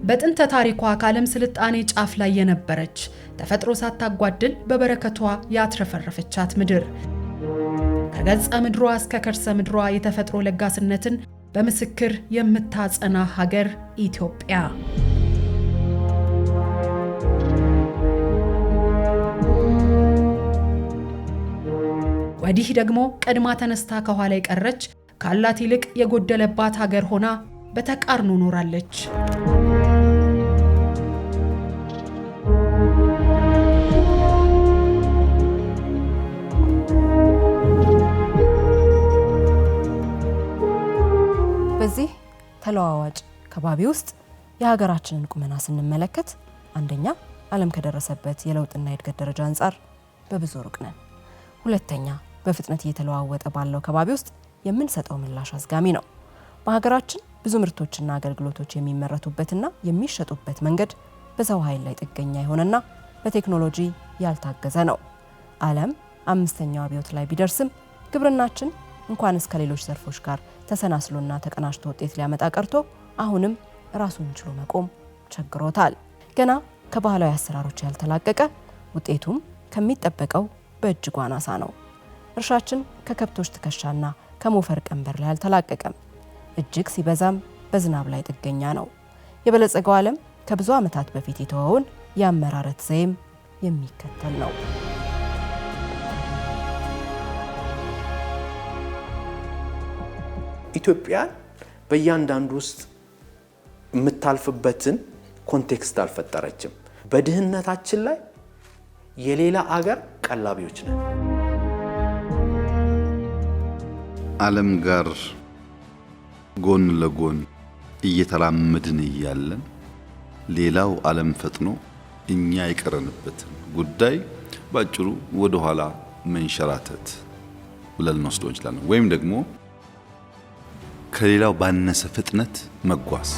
በጥንተ ታሪኳ ካለም ስልጣኔ ጫፍ ላይ የነበረች ተፈጥሮ ሳታጓድል በበረከቷ ያትረፈረፈቻት ምድር ከገጸ ምድሯ እስከ ከርሰ ምድሯ የተፈጥሮ ለጋስነትን በምስክር የምታጸና ሀገር ኢትዮጵያ። ወዲህ ደግሞ ቀድማ ተነስታ ከኋላ የቀረች ካላት ይልቅ የጎደለባት ሀገር ሆና በተቃርኖ ኖራለች። በዚህ ተለዋዋጭ ከባቢ ውስጥ የሀገራችንን ቁመና ስንመለከት አንደኛ ዓለም ከደረሰበት የለውጥና የእድገት ደረጃ አንጻር በብዙ ሩቅ ነን። ሁለተኛ በፍጥነት እየተለዋወጠ ባለው ከባቢ ውስጥ የምንሰጠው ምላሽ አዝጋሚ ነው። በሀገራችን ብዙ ምርቶችና አገልግሎቶች የሚመረቱበትና የሚሸጡበት መንገድ በሰው ኃይል ላይ ጥገኛ የሆነና በቴክኖሎጂ ያልታገዘ ነው። ዓለም አምስተኛው አብዮት ላይ ቢደርስም ግብርናችን እንኳን እስከ ሌሎች ዘርፎች ጋር ተሰናስሎና ተቀናጅቶ ውጤት ሊያመጣ ቀርቶ አሁንም ራሱን ችሎ መቆም ቸግሮታል። ገና ከባህላዊ አሰራሮች ያልተላቀቀ ውጤቱም ከሚጠበቀው በእጅጉ አናሳ ነው። እርሻችን ከከብቶች ትከሻና ከሞፈር ቀንበር ላይ አልተላቀቀም። እጅግ ሲበዛም በዝናብ ላይ ጥገኛ ነው። የበለጸገው ዓለም ከብዙ ዓመታት በፊት የተወውን የአመራረት ዘይም የሚከተል ነው። ኢትዮጵያ በእያንዳንዱ ውስጥ የምታልፍበትን ኮንቴክስት አልፈጠረችም። በድህነታችን ላይ የሌላ አገር ቀላቢዎች ነን። ዓለም ጋር ጎን ለጎን እየተራመድን እያለን ሌላው ዓለም ፈጥኖ እኛ የቀረንበትን ጉዳይ ባጭሩ ወደ ኋላ መንሸራተት ብለን እንወስደው እንችላለን፣ ወይም ደግሞ ከሌላው ባነሰ ፍጥነት መጓዝ።